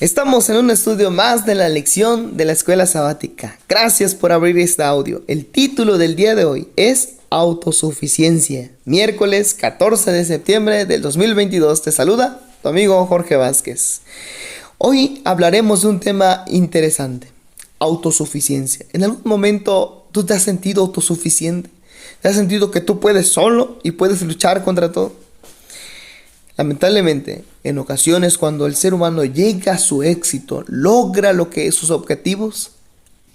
Estamos en un estudio más de la lección de la escuela sabática. Gracias por abrir este audio. El título del día de hoy es Autosuficiencia. Miércoles 14 de septiembre del 2022. Te saluda tu amigo Jorge Vázquez. Hoy hablaremos de un tema interesante. Autosuficiencia. ¿En algún momento tú te has sentido autosuficiente? ¿Te has sentido que tú puedes solo y puedes luchar contra todo? Lamentablemente, en ocasiones cuando el ser humano llega a su éxito, logra sus objetivos,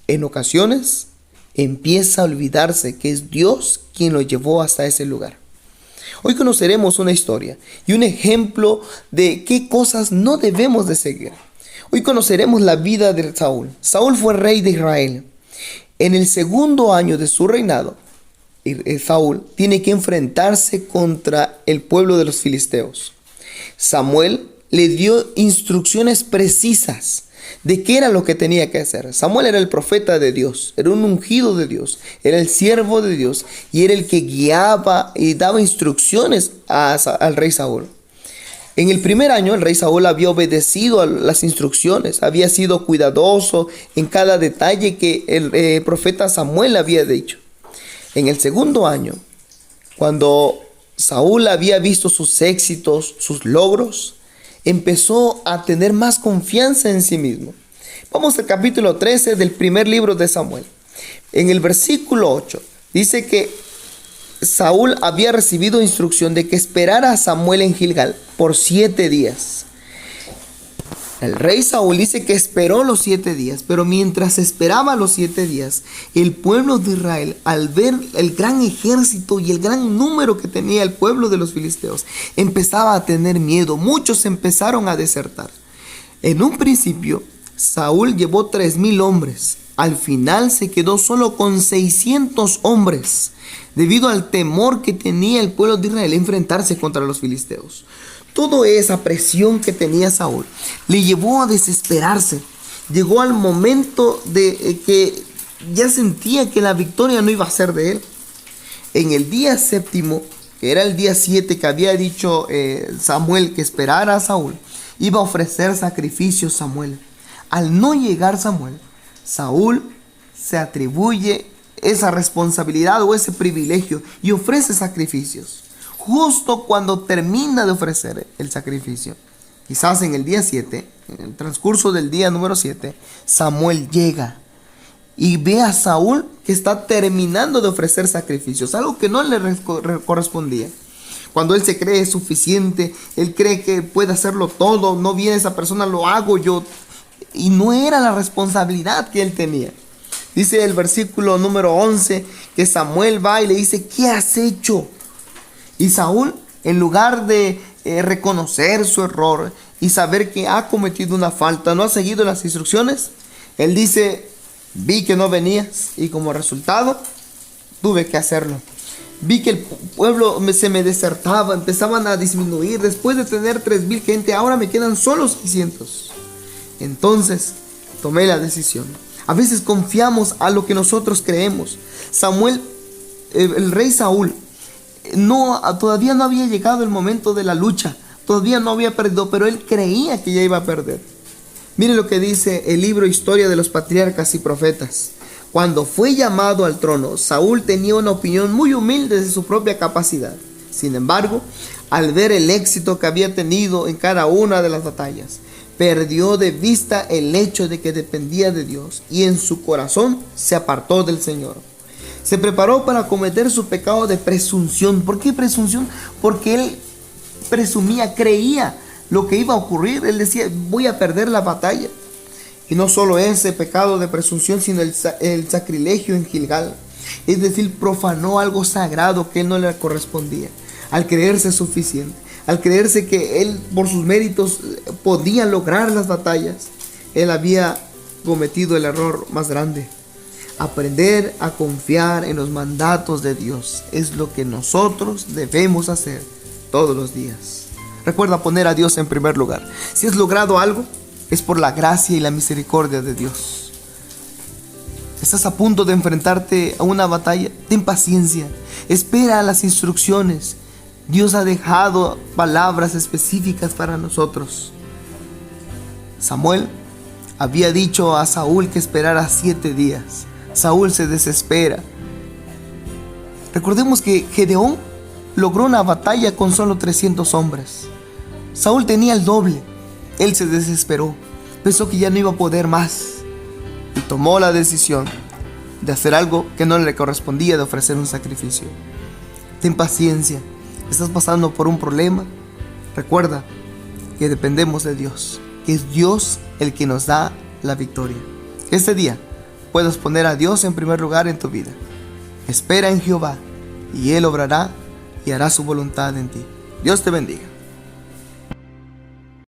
en ocasiones empieza a olvidarse que es Dios quien lo llevó hasta ese lugar. Hoy conoceremos una historia y un ejemplo de qué cosas no debemos de seguir. Hoy conoceremos la vida de Saúl. Saúl fue rey de Israel. En el segundo año de su reinado, Saúl tiene que enfrentarse contra el pueblo de los filisteos. Samuel le dio instrucciones precisas de qué era lo que tenía que hacer. Samuel era el profeta de Dios, era un ungido de Dios, era el siervo de Dios y era el que guiaba y daba instrucciones al rey Saúl. En el primer año el rey Saúl había obedecido a las instrucciones, había sido cuidadoso en cada detalle que el profeta Samuel había dicho. En el segundo año, cuando Saúl había visto sus éxitos, sus logros, empezó a tener más confianza en sí mismo. Vamos al capítulo 13 del primer libro de Samuel. En el versículo 8 dice que Saúl había recibido instrucción de que esperara a Samuel en Gilgal por 7 días. El rey Saúl dice que esperó los 7 días, pero mientras esperaba los 7 días, el pueblo de Israel, al ver el gran ejército y el gran número que tenía el pueblo de los filisteos, empezaba a tener miedo. Muchos empezaron a desertar. En un principio, Saúl llevó 3,000 hombres. Al final se quedó solo con 600 hombres, debido al temor que tenía el pueblo de Israel enfrentarse contra los filisteos. Toda esa presión que tenía Saúl le llevó a desesperarse. Llegó al momento de que ya sentía que la victoria no iba a ser de él. En el día séptimo, que era el día 7 que había dicho Samuel que esperara a Saúl, iba a ofrecer sacrificios Samuel. Al no llegar Samuel, Saúl se atribuye esa responsabilidad o ese privilegio y ofrece sacrificios. Justo cuando termina de ofrecer el sacrificio, quizás en el día 7, en el transcurso del día número 7, Samuel llega y ve a Saúl que está terminando de ofrecer sacrificios, algo que no le correspondía. Cuando él se cree suficiente, él cree que puede hacerlo todo, no viene esa persona, lo hago yo, y no era la responsabilidad que él tenía. Dice el versículo número 11 que Samuel va y le dice: ¿qué has hecho? Y Saúl, en lugar de reconocer su error y saber que ha cometido una falta, no ha seguido las instrucciones, él dice: vi que no venías y como resultado tuve que hacerlo. Vi que el pueblo se me desertaba, empezaban a disminuir. Después de tener 3,000 gente, ahora me quedan solo 600. Entonces tomé la decisión. A veces confiamos a lo que nosotros creemos. El rey Saúl, todavía no había llegado el momento de la lucha, todavía no había perdido, pero él creía que ya iba a perder. Mire lo que dice el libro Historia de los Patriarcas y Profetas. Cuando fue llamado al trono, Saúl tenía una opinión muy humilde de su propia capacidad. Sin embargo, al ver el éxito que había tenido en cada una de las batallas, perdió de vista el hecho de que dependía de Dios y en su corazón se apartó del Señor. Se preparó para cometer su pecado de presunción. ¿Por qué presunción? Porque él presumía, creía lo que iba a ocurrir. Él decía: voy a perder la batalla. Y no solo ese pecado de presunción, sino el sacrilegio en Gilgal. Es decir, profanó algo sagrado que él no le correspondía. Al creerse suficiente, al creerse que él por sus méritos podía lograr las batallas, él había cometido el error más grande. Aprender a confiar en los mandatos de Dios es lo que nosotros debemos hacer todos los días. Recuerda poner a Dios en primer lugar. Si has logrado algo, es por la gracia y la misericordia de Dios. Estás a punto de enfrentarte a una batalla. Ten paciencia. Espera las instrucciones. Dios ha dejado palabras específicas para nosotros. Samuel había dicho a Saúl que esperara 7 días. Saúl se desespera. Recordemos que Gedeón logró una batalla con solo 300 hombres. Saúl tenía el doble. Él se desesperó. Pensó que ya no iba a poder más. Y tomó la decisión de hacer algo que no le correspondía, de ofrecer un sacrificio. Ten paciencia. ¿Estás pasando por un problema? Recuerda que dependemos de Dios, que es Dios el que nos da la victoria. Este día puedes poner a Dios en primer lugar en tu vida. Espera en Jehová y Él obrará y hará su voluntad en ti. Dios te bendiga.